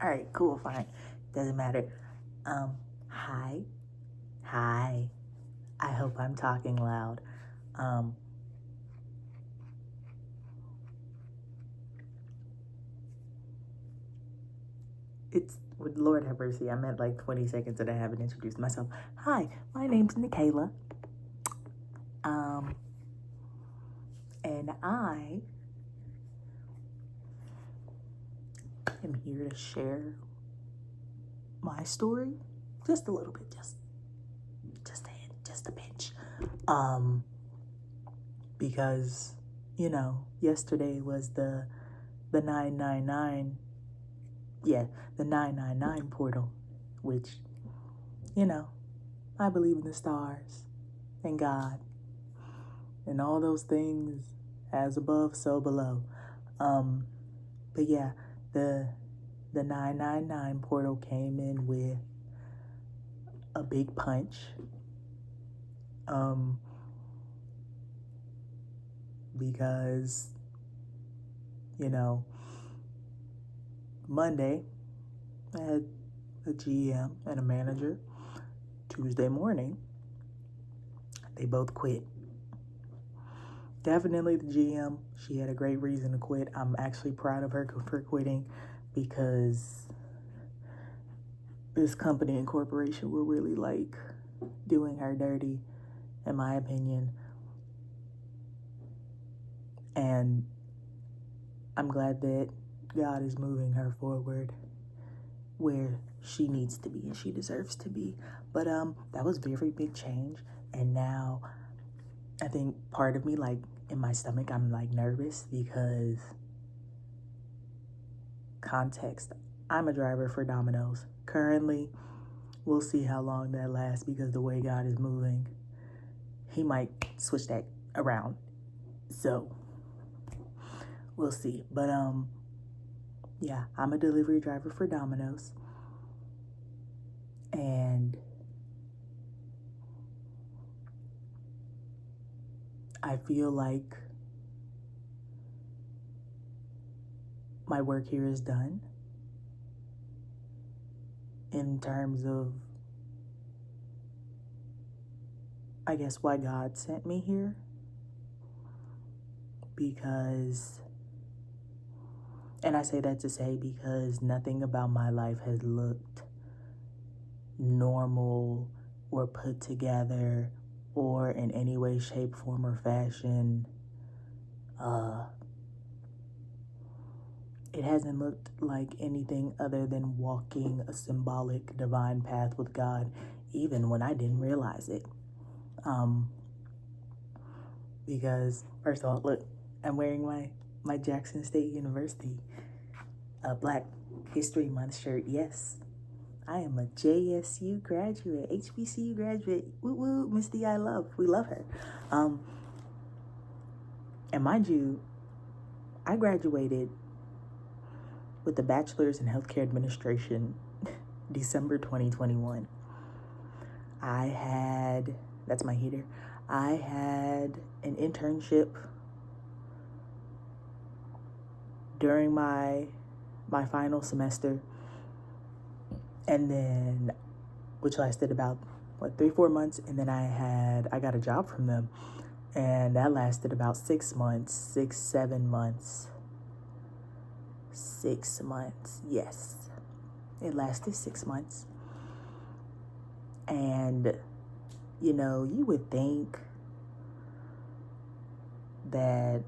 All right, cool, fine. Doesn't matter. Hi. Hi. I hope I'm talking loud. It's, Lord have mercy, I'm at like 20 seconds and I haven't introduced myself. Hi, my name's Nikayla. And I am here to share my story. Just a little bit, just a hint, just a pinch. Because, yesterday was the 999, the 999 portal, which, I believe in the stars and God and all those things, as above, so below. But yeah, the 999 portal came in with a big punch. Because, Monday, I had a GM and a manager. Tuesday morning, they both quit. Definitely the GM, she had a great reason to quit. I'm actually proud of her for quitting, because this company and corporation were really like doing her dirty, in my opinion. And I'm glad that God is moving her forward where she needs to be and she deserves to be. But that was very big change. And now I think part of me, like in my stomach, I'm like nervous because context, I'm a driver for Domino's. Currently, we'll see how long that lasts, because the way God is moving, he might switch that around. So we'll see. But yeah, I'm a delivery driver for Domino's. And I feel like my work here is done in terms of, I guess, why God sent me here. Because, and I say that to say, because nothing about my life has looked normal or put together or in any way, shape, form, or fashion. It hasn't looked like anything other than walking a symbolic divine path with God, even when I didn't realize it. Because, first of all, look, I'm wearing my Jackson State University Black History Month shirt. Yes, I am a JSU graduate, HBCU graduate. Woo woo, Miss D, we love her. And mind you, I graduated with a bachelor's in healthcare administration, December 2021. That's my heater. I had an internship during my final semester, and then, which lasted about 3-4 months, and then I got a job from them, and that lasted about 6 months, 6-7 months. 6 months, yes, it lasted 6 months. And you would think that,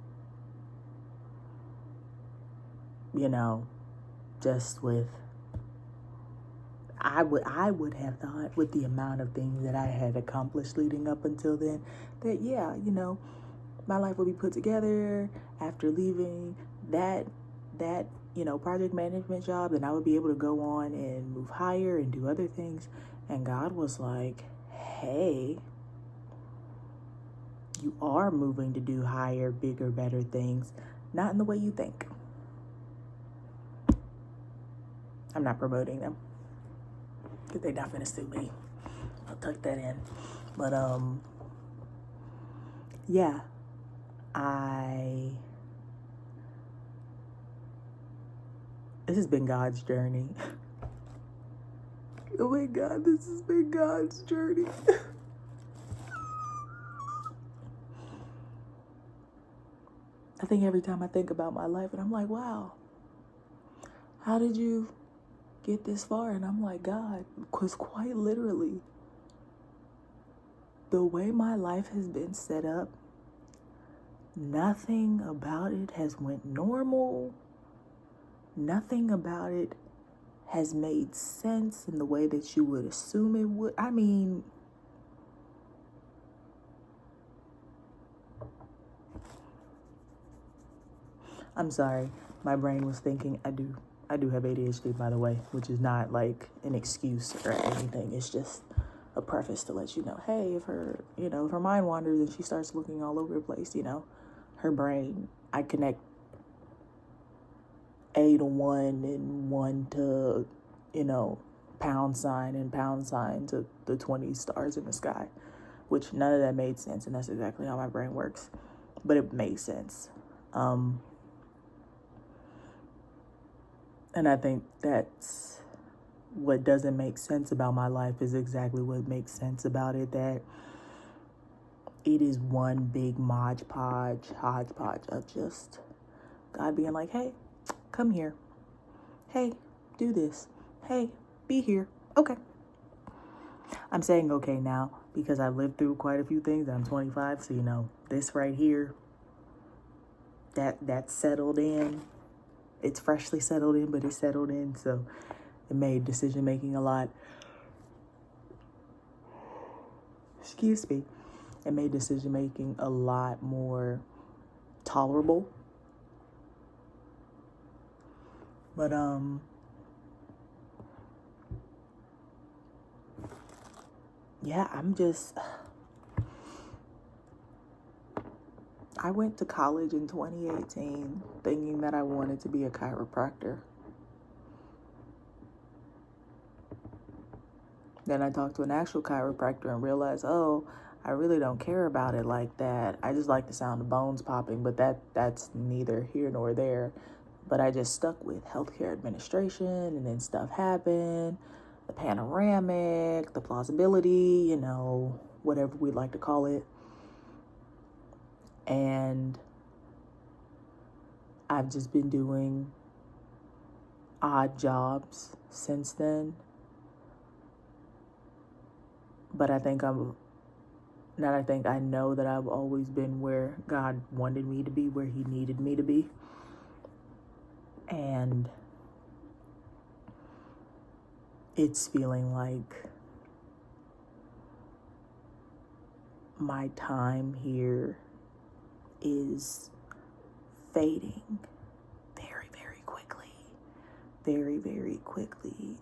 just with, I would have thought, with the amount of things that I had accomplished leading up until then, that my life would be put together after leaving that project management job, and I would be able to go on and move higher and do other things. And God was like, hey, you are moving to do higher, bigger, better things, not in the way you think. I'm not promoting them, because they're not gonna sue me. I'll tuck that in. But yeah, I This has been God's journey. Oh my God, this has been God's journey. I think every time I think about my life and I'm like, wow, how did you get this far? And I'm like, God, because quite literally, the way my life has been set up, nothing about it has went normal. Nothing about it has made sense in the way that you would assume it would. I mean, I'm sorry. My brain was thinking. I do have ADHD, by the way, which is not like an excuse or anything. It's just a preface to let you know, hey, if her mind wanders and she starts looking all over the place, her brain, I connect A to 1 and 1 to, pound sign and pound sign to the 20 stars in the sky, which none of that made sense. And that's exactly how my brain works. But it made sense. And I think that's what doesn't make sense about my life is exactly what makes sense about it, that it is one big hodgepodge of just God being like, hey, come here. Hey, do this. Hey, be here. Okay. I'm saying okay now because I've lived through quite a few things. I'm 25, so this right here, that's settled in. It's freshly settled in, but it's settled in, so it made decision making a lot. Excuse me. It made decision making a lot more tolerable. But yeah, I went to college in 2018 thinking that I wanted to be a chiropractor. Then I talked to an actual chiropractor and realized, oh, I really don't care about it like that. I just like the sound of bones popping, but that's neither here nor there. But I just stuck with healthcare administration, and then stuff happened. The panoramic, the plausibility, whatever we like to call it. And I've just been doing odd jobs since then. But I know that I've always been where God wanted me to be, where he needed me to be. And it's feeling like my time here is fading very, very quickly. Very, very quickly.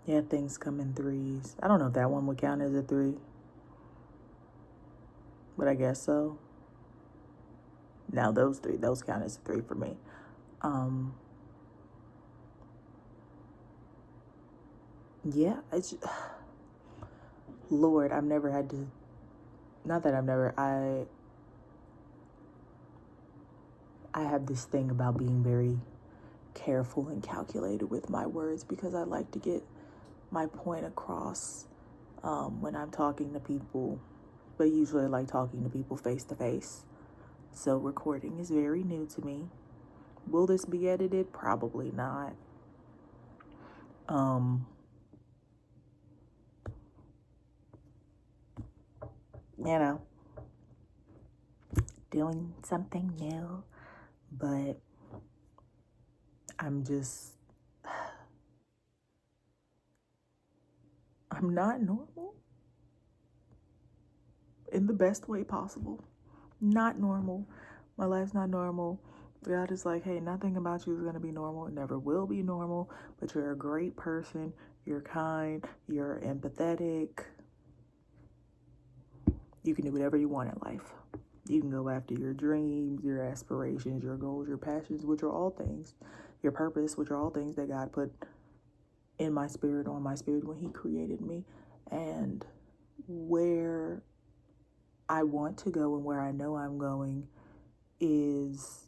Yeah, things come in threes. I don't know if that one would count as a 3. But I guess so. Now those count as a 3 for me. Yeah, it's Lord, I've never had to, not that I have this thing about being very careful and calculated with my words because I like to get my point across when I'm talking to people, but usually I like talking to people face to face. So recording is very new to me. Will this be edited? Probably not. Doing something new, but I'm not normal in the best way possible. Not normal. My life's not normal. God is like, hey, nothing about you is going to be normal. It never will be normal, but you're a great person. You're kind. You're empathetic. You can do whatever you want in life. You can go after your dreams, your aspirations, your goals, your passions, which are all things, your purpose, which are all things that God put in my spirit, on my spirit when he created me. And where I want to go and where I know I'm going is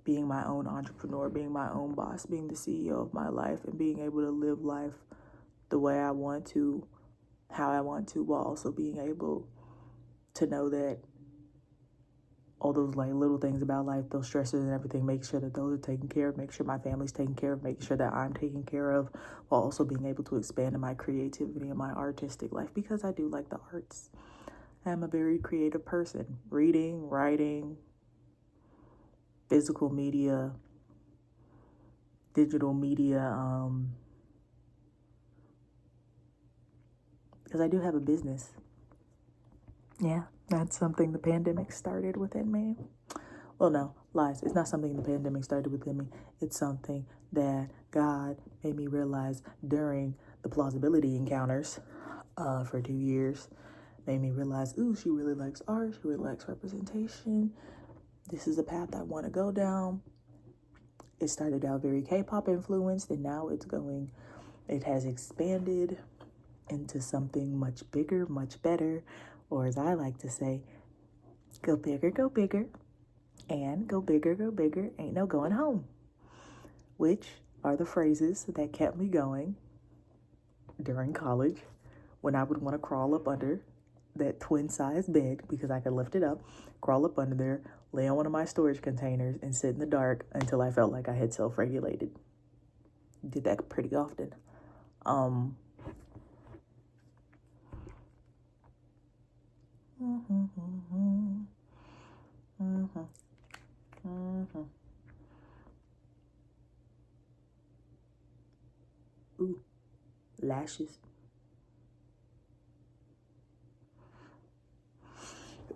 being my own entrepreneur, being my own boss, being the CEO of my life, and being able to live life the way I want to, how I want to, while also being able to know that all those like little things about life, those stresses and everything, make sure that those are taken care of, make sure my family's taken care of, make sure that I'm taken care of, while also being able to expand in my creativity and my artistic life, because I do like the arts. I'm a very creative person. Reading, writing, physical media, digital media, because I do have a business. Yeah, that's something the pandemic started within me. Well, no, lies. It's not something the pandemic started within me. It's something that God made me realize during the plausibility encounters for 2 years. Made me realize, ooh, she really likes art. She really likes representation. This is a path I want to go down. It started out very K-pop influenced, and now it has expanded into something much bigger, much better, or as I like to say, go bigger, and go bigger, ain't no going home, which are the phrases that kept me going during college when I would want to crawl up under that twin-size bed because I could lift it up, crawl up under there, lay on one of my storage containers, and sit in the dark until I felt like I had self-regulated. Did that pretty often. Ooh, lashes.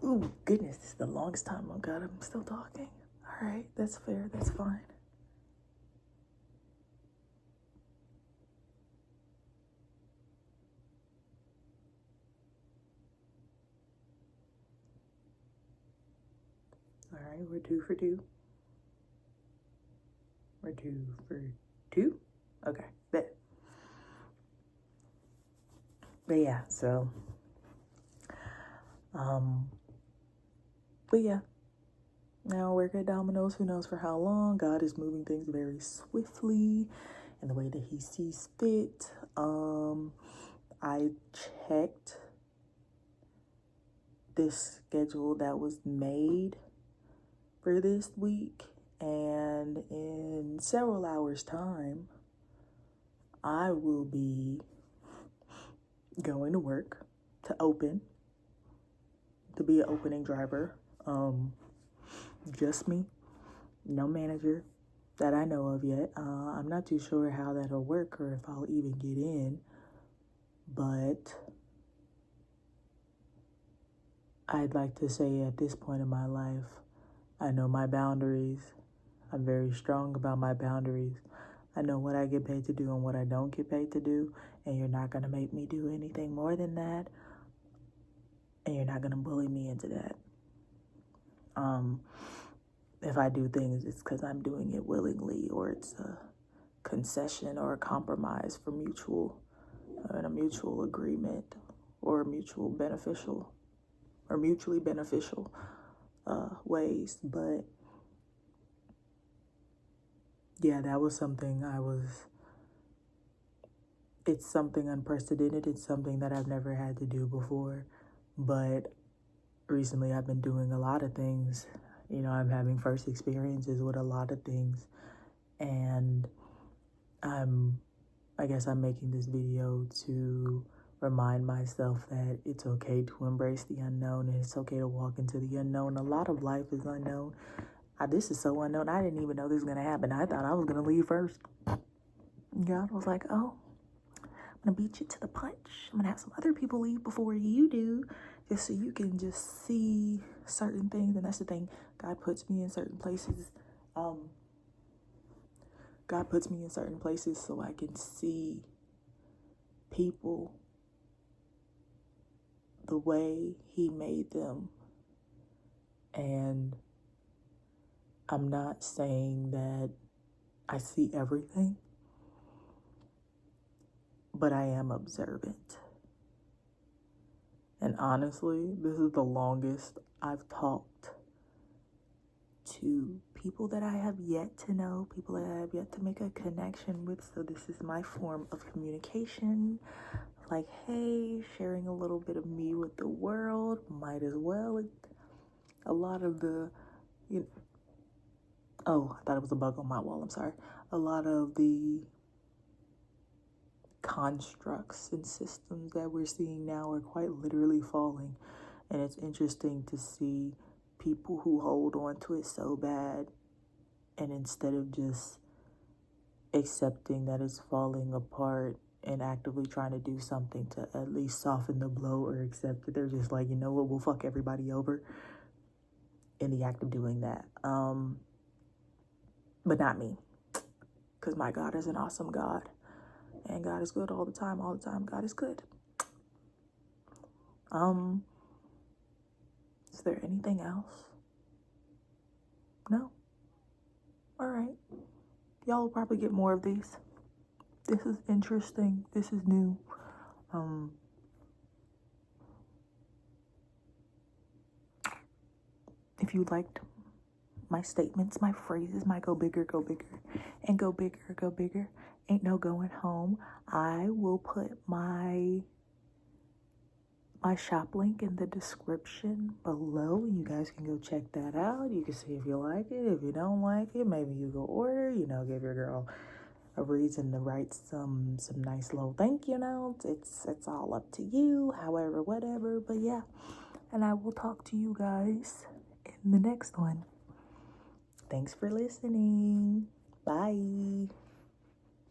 Ooh, goodness, this is the longest time. Oh God, I'm still talking. All right, that's fair, that's fine. All right, we're 2 for 2. We're 2 for 2? Okay, bet. But yeah, so, but yeah. Now I work at Domino's, who knows for how long. God is moving things very swiftly in the way that he sees fit. I checked this schedule that was made for this week, and in several hours' time, I will be going to work to be an opening driver. Just me, no manager that I know of yet. I'm not too sure how that'll work or if I'll even get in, but I'd like to say at this point in my life, I know my boundaries. I'm very strong about my boundaries. I know what I get paid to do and what I don't get paid to do, and you're not going to make me do anything more than that, and you're not going to bully me into that. If I do things, it's because I'm doing it willingly, or it's a concession or a compromise for a mutual agreement, or mutually beneficial ways. But yeah, that was something it's something unprecedented. It's something that I've never had to do before. But recently I've been doing a lot of things. You know, I'm having first experiences with a lot of things. And I guess I'm making this video to remind myself that it's okay to embrace the unknown, and it's okay to walk into the unknown. A lot of life is unknown. This is so unknown. I didn't even know this was going to happen. I thought I was going to leave first. God was like, oh, I'm going to beat you to the punch. I'm going to have some other people leave before you do, just so you can just see certain things. And that's the thing. God puts me in certain places. God puts me in certain places so I can see people the way he made them. And I'm not saying that I see everything, but I am observant. And honestly, this is the longest I've talked to people that I have yet to know, people that I have yet to make a connection with. So this is my form of communication. Like, hey, sharing a little bit of me with the world. Might as well. A lot of the, you know, oh, I thought it was a bug on my wall. I'm sorry. A lot of the constructs and systems that we're seeing now are quite literally falling. And it's interesting to see people who hold on to it so bad, and instead of just accepting that it's falling apart and actively trying to do something to at least soften the blow or accept it, they're just like, you know what, we'll fuck everybody over in the act of doing that. But not me, because my God is an awesome God, and God is good all the time. All the time, God is good. Is there anything else? No? All right. Y'all will probably get more of these. This is interesting. This is new. If you liked my statements, my phrases, my go bigger, and go bigger, ain't no going home, I will put my shop link in the description below. You guys can go check that out. You can see if you like it. If you don't like it, maybe you go order, give your girl a reason to write some nice little thank you notes. It's all up to you, however, whatever. But yeah, and I will talk to you guys in the next one. Thanks for listening. Bye.